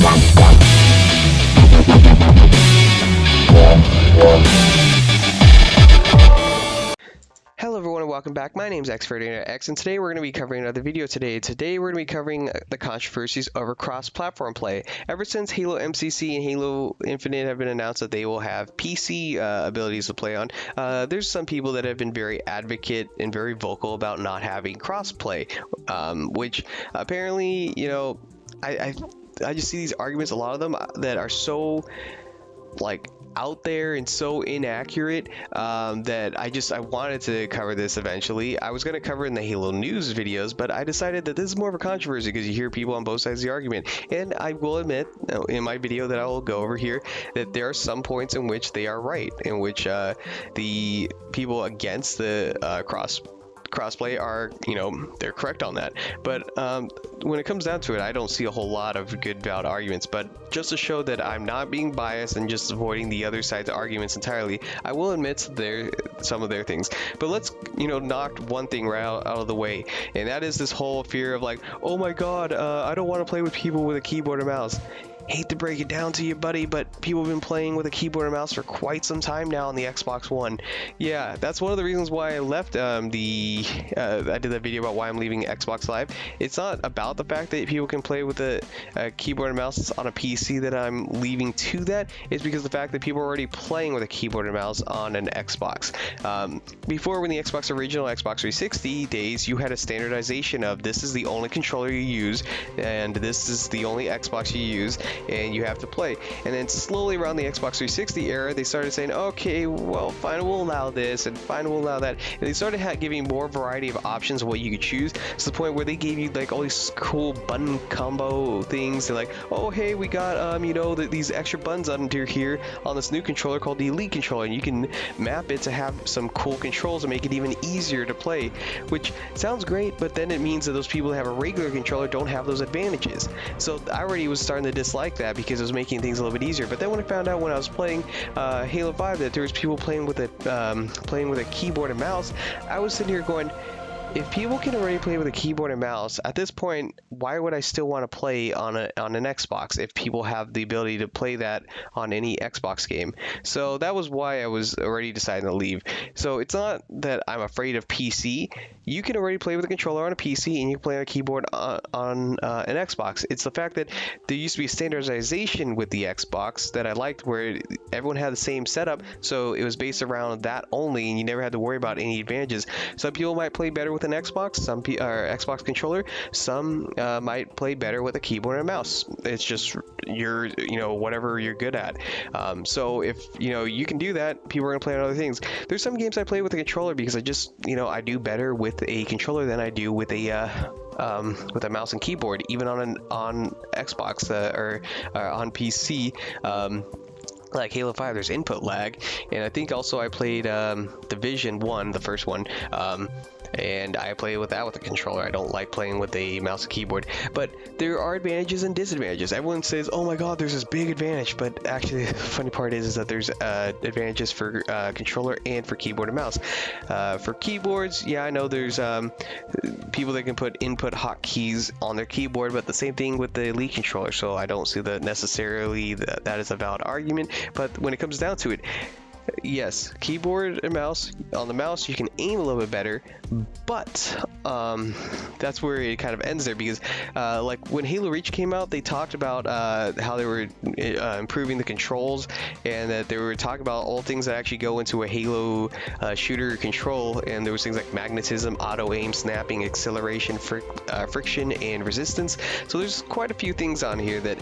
Hello everyone and welcome back. My name is X and today we're going to be covering another video. Today we're going to be covering the controversies over cross-platform play. Ever since Halo MCC and Halo Infinite have been announced that they will have PC abilities to play on, there's some people that have been very advocate and very vocal about not having cross-play, which apparently, you know, I just see these arguments, a lot of them that are so like out there and so inaccurate that I wanted to cover this eventually. I was going to cover it in the Halo news videos, but I decided that this is more of a controversy because you hear people on both sides of the argument. And I will admit in my video that I will go over here that there are some points in which they are right, in which the people against the crossplay are, you know, they're correct on that. But when it comes down to it, I don't see a whole lot of good valid arguments. But just to show that I'm not being biased and just avoiding the other side's arguments entirely, I will admit some of their things. But let's, you know, knock one thing right out of the way, and that is this whole fear of like, oh my god, I don't want to play with people with a keyboard and mouse. Hate to break it down to you, buddy, but people have been playing with a keyboard and mouse for quite some time now on the Xbox One. Yeah, that's one of the reasons why I left I did that video about why I'm leaving Xbox Live. It's not about the fact that people can play with a keyboard and mouse on a PC that I'm leaving to that. It's because the fact that people are already playing with a keyboard and mouse on an Xbox. Before, when the original Xbox 360 days, you had a standardization of this is the only controller you use, and this is the only Xbox you use, and you have to play. And then slowly around the Xbox 360 era, they started saying, okay, well, fine, we'll allow this, and fine, we'll allow that. And they started giving more variety of options of what you could choose, to the point where they gave you like all these cool button combo things. They're like, oh, hey, we got you know, these extra buttons under here on this new controller called the Elite controller, and you can map it to have some cool controls and make it even easier to play, which sounds great, but then it means that those people that have a regular controller don't have those advantages. So I already was starting to dislike that because it was making things a little bit easier. But then when I found out when I was playing Halo 5 that there was people playing with a keyboard and mouse, I was sitting here going, if people can already play with a keyboard and mouse, at this point, why would I still want to play on an Xbox if people have the ability to play that on any Xbox game? So that was why I was already deciding to leave. So it's not that I'm afraid of PC. You can already play with a controller on a PC, and you can play on a keyboard on an Xbox. It's the fact that there used to be a standardization with the Xbox that I liked, where everyone had the same setup, so it was based around that only, and you never had to worry about any advantages. Some people might play better with an Xbox, Xbox controller. Some might play better with a keyboard and mouse. It's just you know, whatever you're good at. So if you know you can do that, people are gonna play on other things. There's some games I play with a controller because I just, you know, I do better with a controller than I do with a mouse and keyboard, even on Xbox or on PC. Like Halo 5, there's input lag, and I think also I played Division 1, the first one, and I play with that with a controller. I don't like playing with a mouse and keyboard, but there are advantages and disadvantages. Everyone says, oh my god, there's this big advantage, but actually the funny part is that there's advantages for controller and for keyboard and mouse. For keyboards, yeah, I know there's people that can put input hotkeys on their keyboard, but the same thing with the Elite controller, so I don't see that necessarily that is a valid argument. But when it comes down to it, yes, keyboard and mouse. On the mouse, you can aim a little bit better, but that's where it kind of ends there, because like when Halo Reach came out, they talked about how they were improving the controls, and that they were talking about all things that actually go into a Halo shooter control, and there was things like magnetism, auto aim, snapping, acceleration, friction, and resistance. So there's quite a few things on here that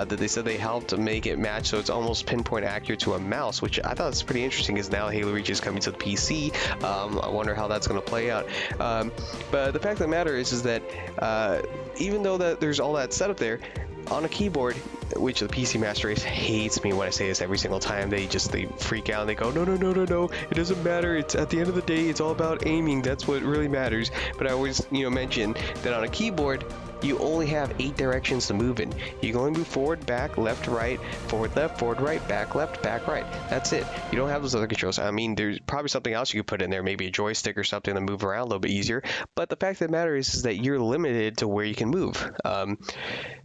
that they said they helped to make it match, so it's almost pinpoint accurate to a mouse, which I thought was pretty interesting, because now Halo Reach is coming to the PC. I wonder how that's going to play out. But the fact of the matter is that even though that there's all that setup there, on a keyboard, which the PC Master Race hates me when I say this every single time, they freak out and they go, no, it doesn't matter, it's at the end of the day, it's all about aiming, that's what really matters. But I always, you know, mention that on a keyboard, you only have 8 directions to move in. You can only move forward, back, left, right, forward, left, forward, right, back, left, back, right. That's it. You don't have those other controls. I mean, there's probably something else you could put in there, maybe a joystick or something to move around a little bit easier. But the fact of the matter is that you're limited to where you can move.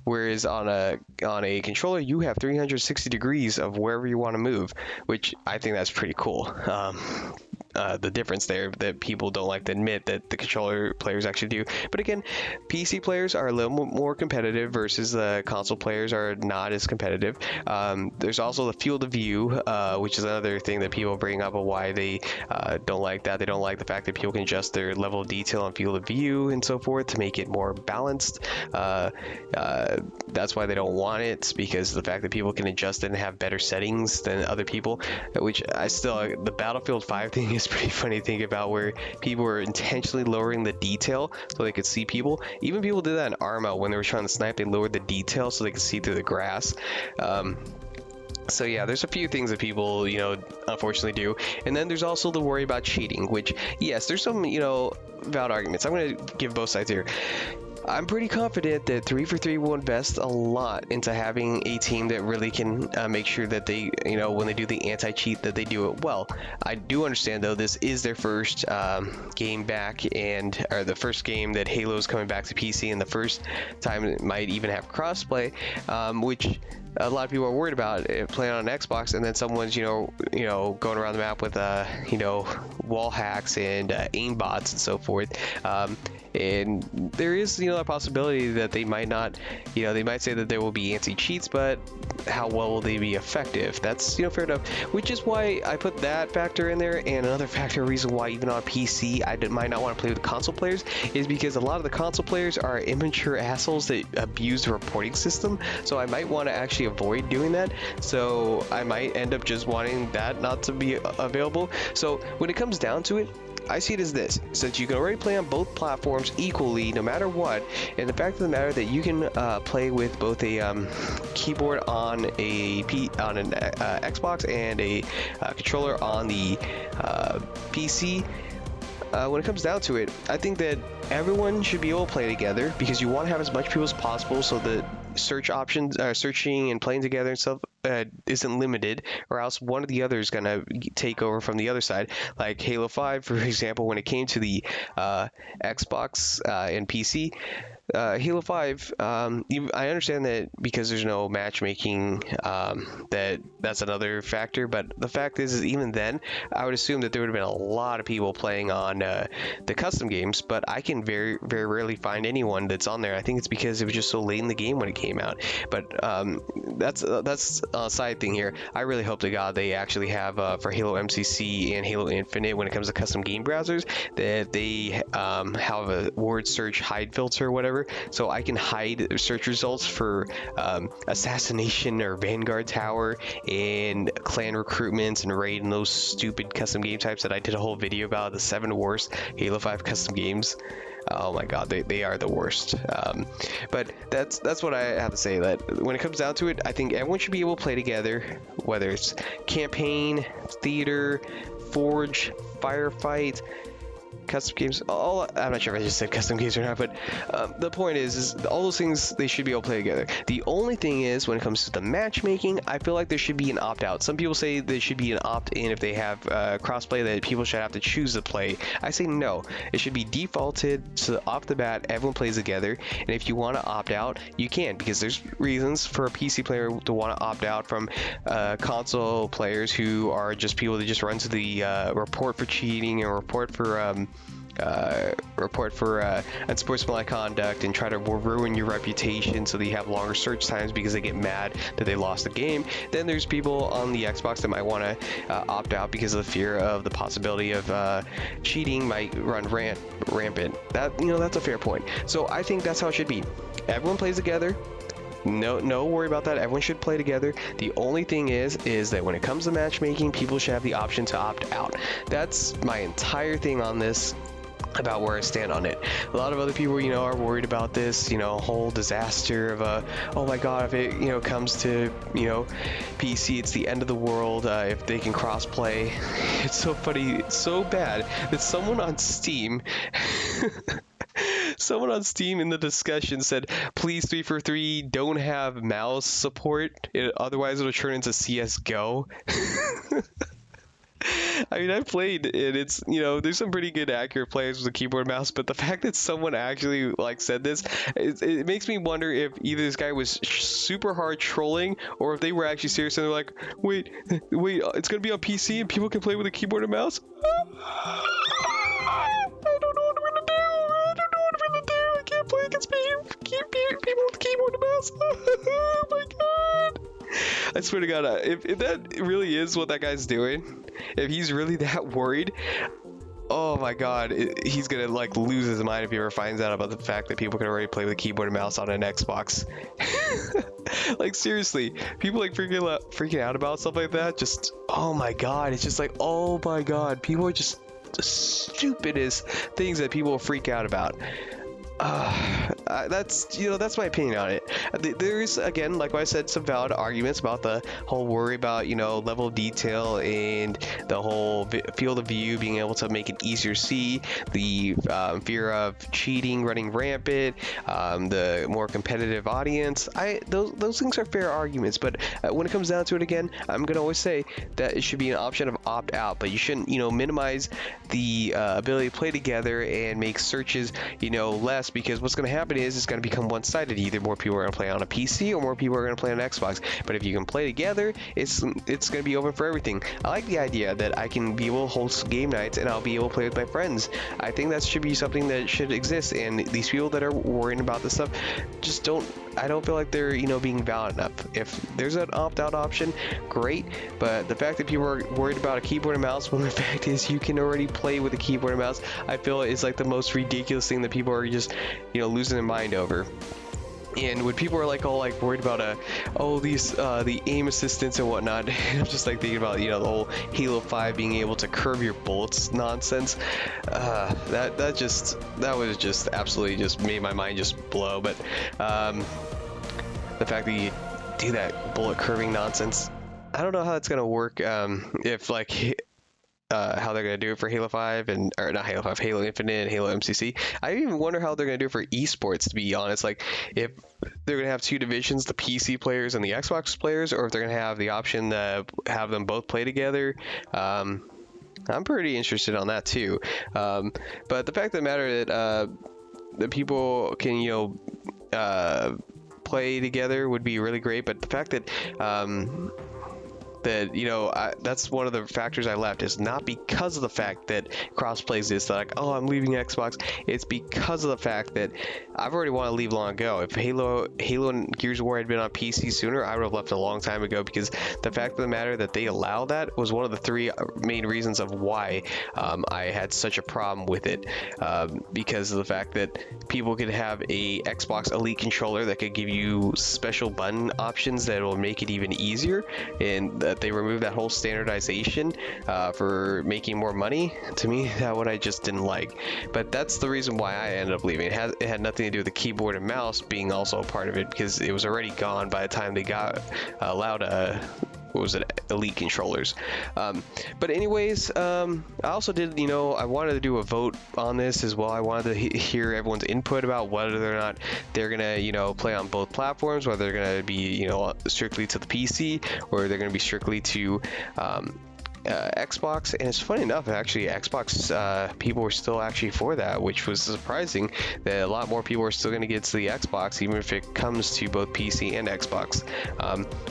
Whereas on a controller, you have 360 degrees of wherever you want to move, which I think that's pretty cool. The difference there that people don't like to admit that the controller players actually do. But again, PC players are a little more competitive versus the console players are not as competitive. There's also the field of view, which is another thing that people bring up of why they don't like that. They don't like the fact that people can adjust their level of detail on field of view and so forth to make it more balanced. That's why they don't want it, because of the fact that people can adjust it and have better settings than other people, which the Battlefield 5 thing is pretty funny to think about, where people were intentionally lowering the detail so they could see people. Even people did that in Arma when they were trying to snipe. They lowered the detail so they could see through the grass. So yeah, there's a few things that people, unfortunately do. And then there's also the worry about cheating, which, yes, there's some, valid arguments. I'm going to give both sides here. I'm pretty confident that 343 will invest a lot into having a team that really can make sure that they, when they do the anti-cheat, that they do it well. I do understand, though, this is their first game back, or the first game that Halo is coming back to PC, and the first time it might even have crossplay, which a lot of people are worried about playing on an Xbox, and then someone's going around the map with wall hacks and aimbots and so forth. And there is a possibility that they might not, they might say that there will be anti-cheats, but how well will they be effective? That's fair enough. Which is why I put that factor in there. And another reason why even on PC I might not want to play with the console players is because a lot of the console players are immature assholes that abuse the reporting system. So I might want to actually avoid doing that. So I might end up just wanting that not to be available. So when it comes down to it, I see it as this: since you can already play on both platforms equally, no matter what, and the fact of the matter that you can play with both a keyboard on an Xbox and a controller on the PC. When it comes down to it, I think that everyone should be able to play together, because you want to have as much people as possible so that search options, searching and playing together and stuff isn't limited, or else one or the other is going to take over from the other side. Like Halo 5, for example, when it came to the Xbox and PC, Halo 5, I understand that because there's no matchmaking, that's another factor, but the fact is even then, I would assume that there would have been a lot of people playing on the custom games, but I can very, very rarely find anyone that's on there. I think it's because it was just so late in the game when it came out. But that's a side thing here. I really hope to God they actually have for Halo MCC and Halo Infinite, when it comes to custom game browsers, that they have a word search hide filter or whatever, so I can hide search results for assassination or Vanguard Tower and clan recruitments and raid and those stupid custom game types that I did a whole video about, the 7 worst Halo 5 custom games. Oh my god, they are the worst. But that's what I have to say. That when it comes down to it, I think everyone should be able to play together, whether it's campaign, theater, forge, firefight, custom games. I'm not sure if I just said custom games or not, but the point is all those things, they should be able to play together. The only thing is, when it comes to the matchmaking, I feel like there should be an opt-out. Some people say there should be an opt-in if they have crossplay, that people should have to choose to play. I say no. It should be defaulted, so off the bat everyone plays together, and if you want to opt out, you can, because there's reasons for a PC player to want to opt out from console players who are just people that just run to the report for cheating and report for unsportsmanlike conduct and try to ruin your reputation so that you have longer search times because they get mad that they lost the game. Then there's people on the Xbox that might want to opt out because of the fear of the possibility of cheating might run rampant. That's a fair point. So I think that's how it should be. Everyone plays together. No worry about that. Everyone should play together. The only thing is that when it comes to matchmaking, people should have the option to opt out. That's my entire thing on this, about where I stand on it. A lot of other people, are worried about this, whole disaster of oh my god, if it, comes to, PC, it's the end of the world if they can cross-play. It's so funny, it's so bad that someone on Steam Someone on Steam in the discussion said, please 343 don't have mouse support, otherwise it'll turn into CSGO. I mean, I played and it's, there's some pretty good accurate players with a keyboard and mouse, but the fact that someone actually like said this, it makes me wonder if either this guy was super hard trolling or if they were actually serious and they're like, wait, it's gonna be on PC and people can play with a keyboard and mouse. I don't know what I'm gonna do. I can't play against people with keyboard and mouse. Oh my god. I swear to God, if that really is what that guy's doing, if he's really that worried, oh my God, he's gonna like lose his mind if he ever finds out about the fact that people can already play with a keyboard and mouse on an Xbox. Like seriously, people like freaking out about stuff like that. Just oh my God, it's just like oh my God, people are just the stupidest things that people freak out about. That's my opinion on it. There's, again, like I said, some valid arguments about the whole worry about, level of detail and the whole field of view, being able to make it easier to see, the fear of cheating running rampant, the more competitive audience. Those things are fair arguments, but when it comes down to it, again, I'm going to always say that it should be an option of opt out, but you shouldn't, minimize the ability to play together and make searches, less, because what's going to happen is it's going to become one-sided. Either more people are going to play on a PC or more people are going to play on Xbox. But if you can play together, it's going to be open for everything. I like the idea that I can be able to host game nights and I'll be able to play with my friends. I think that should be something that should exist, and these people that are worrying about this stuff just I don't feel like they're being valid enough. If there's an opt-out option, great, but the fact that people are worried about a keyboard and mouse when the fact is you can already play with a keyboard and mouse, I feel is like the most ridiculous thing that people are just losing their mind over. And when people are like all like worried about the aim assistance and whatnot, I'm just like thinking about the whole Halo 5 being able to curve your bullets nonsense. That was just absolutely just made my mind just blow. But the fact that you do that bullet curving nonsense, I don't know how that's gonna work. If like how they're going to do it for Halo 5 or not Halo 5, Halo Infinite and Halo MCC. I even wonder how they're going to do it for esports, to be honest. Like if they're going to have two divisions, the PC players and the Xbox players, or if they're going to have the option to have them both play together. I'm pretty interested on that too. But the fact of the matter that people can, play together would be really great. But the fact that that's one of the factors I left, is not because of the fact that crossplay exists, like, oh, I'm leaving Xbox. It's because of the fact that I've already wanted to leave long ago. If Halo and Gears of War had been on PC sooner, I would have left a long time ago, because the fact of the matter that they allow that was one of the three main reasons of why I had such a problem with it, because of the fact that people could have a Xbox Elite controller that could give you special button options that will make it even easier, and that they removed that whole standardization for making more money. To me, that one I just didn't like. But that's the reason why I ended up leaving. It had nothing to do with the keyboard and mouse being also a part of it, because it was already gone by the time they got allowed Elite controllers. But anyways, I also did, I wanted to do a vote on this as well. I wanted to hear everyone's input about whether or not they're gonna, play on both platforms, whether they're gonna be, strictly to the PC, or they're gonna be strictly to Xbox. And it's funny enough, actually, Xbox people were still actually for that, which was surprising that a lot more people are still going to get to the Xbox, even if it comes to both PC and Xbox.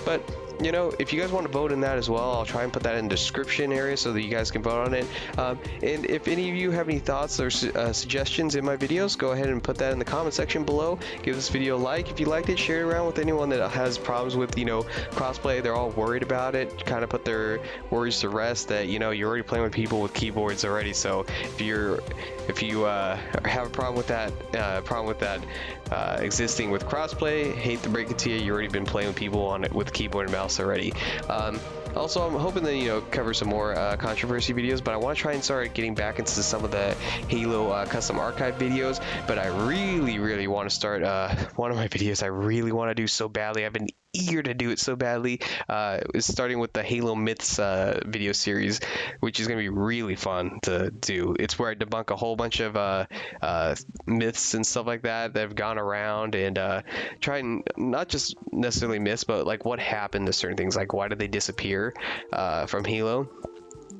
But if you guys want to vote in that as well, I'll try and put that in the description area so that you guys can vote on it. And if any of you have any thoughts or suggestions in my videos, go ahead and put that in the comment section below. Give this video a like if you liked it. Share it around with anyone that has problems with, crossplay. They're all worried about it. Kind of put their worries to rest that, you're already playing with people with keyboards already. So if you have a problem with that, existing with crossplay, hate to break it to you, you've already been playing with people on it with keyboard and mouse already. Also, I'm hoping to cover some more controversy videos, but I want to try and start getting back into some of the Halo custom archive videos. But I really want to start one of my videos I really want to do so badly. I've been eager to do it so badly. It's starting with the Halo Myths video series, which is going to be really fun to do. It's where I debunk a whole bunch of myths and stuff like that have gone around, and try and not just necessarily myths, but like what happened to certain things, like why did they disappear from Halo.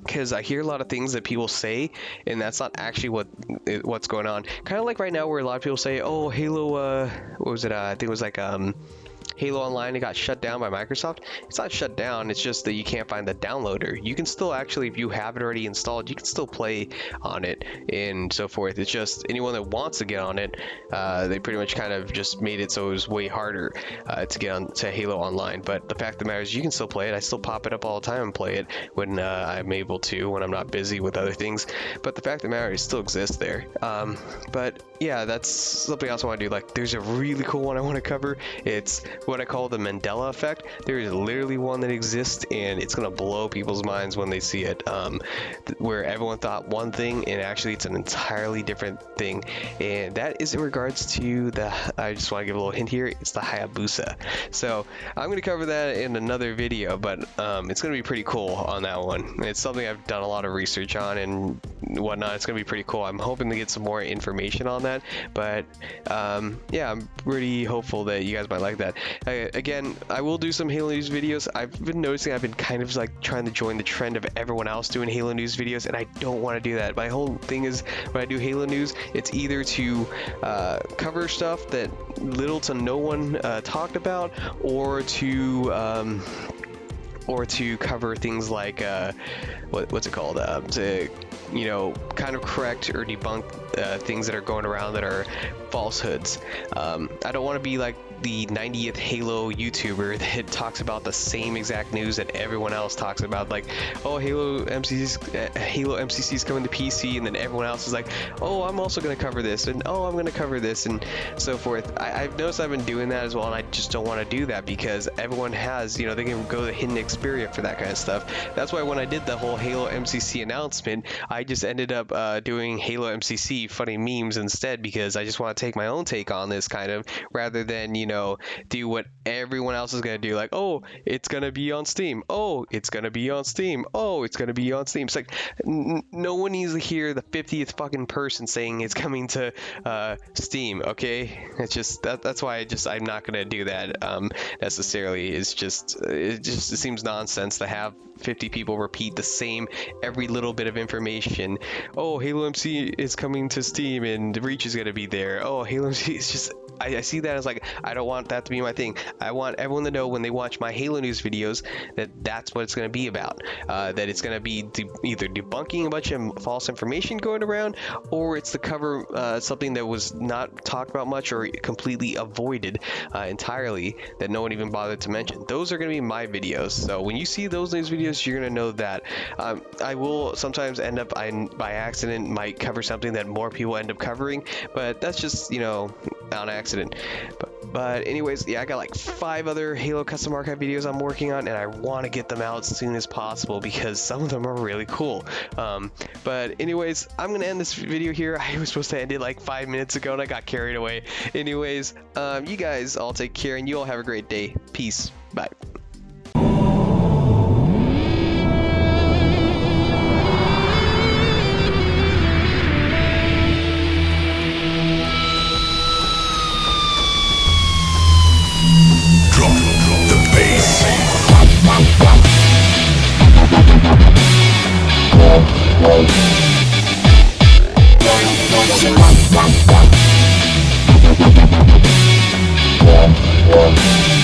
Because I hear a lot of things that people say, and that's not actually what's going on. Kind of like right now, where a lot of people say, "Oh, Halo, what was it? I think it was like Halo Online, it got shut down by Microsoft." It's not shut down, it's just that you can't find the downloader. You can still actually, if you have it already installed, you can still play on it and so forth. It's just anyone that wants to get on it, they pretty much kind of just made it so it was way harder to get on to Halo Online. But the fact of the matter is, you can still play it. I still pop it up all the time and play it when I'm able to, when I'm not busy with other things. But the fact of the matter is, it still exists there. But yeah, that's something else I want to do. Like, there's a really cool one I want to cover. It's what I call the Mandela effect. There is literally one that exists, and it's gonna blow people's minds when they see it, where everyone thought one thing and actually it's an entirely different thing. And that is in regards to I just want to give a little hint here, it's the Hayabusa. So I'm gonna cover that in another video, but it's gonna be pretty cool on that one. It's something I've done a lot of research on and whatnot. It's gonna be pretty cool. I'm hoping to get some more information on that, but yeah, I'm pretty hopeful that you guys might like that. Again, I will do some Halo News videos. I've been noticing I've been kind of like trying to join the trend of everyone else doing Halo News videos, and I don't want to do that. My whole thing is, when I do Halo News, it's either to cover stuff that little to no one talked about, or to cover things like what's it called, to kind of correct or debunk things that are going around that are falsehoods. I don't want to be like the 90th Halo YouTuber that talks about the same exact news that everyone else talks about, like, oh, Halo MCC is coming to PC, and then everyone else is like, oh, I'm also going to cover this, and oh, I'm going to cover this, and so forth. I've noticed I've been doing that as well, and I just don't want to do that, because everyone has, they can go to Hidden Xperia for that kind of stuff. That's why when I did the whole Halo MCC announcement, I just ended up doing Halo MCC funny memes instead, because I just want to take my own take on this, kind of, rather than do what everyone else is going to do, like, oh, it's going to be on Steam, oh, it's going to be on Steam, oh, it's going to be on Steam. It's like, no one needs to hear the 50th fucking person saying it's coming to Steam, okay? It's just that's why I'm not going to do that necessarily. It seems nonsense to have 50 people repeat the same every little bit of information. Oh, Halo MC is coming to Steam and Reach is going to be there. Oh, Halo MC is just, I see that as like, I don't want that to be my thing. I want everyone to know when they watch my Halo News videos that that's what it's going to be about. That it's going to be either debunking a bunch of false information going around, or it's to cover something that was not talked about much or completely avoided entirely, that no one even bothered to mention. Those are going to be my videos. So when you see those news videos, you're going to know that. I will sometimes end up, by accident, might cover something that more people end up covering, but that's just, on accident. But anyways, yeah, I got like 5 other Halo Custom Archive videos I'm working on, and I want to get them out as soon as possible because some of them are really cool. But anyways, I'm gonna end this video here. I was supposed to end it like 5 minutes ago and I got carried away. Anyways, you guys all take care, and you all have a great day. Peace. Bye. Yeah.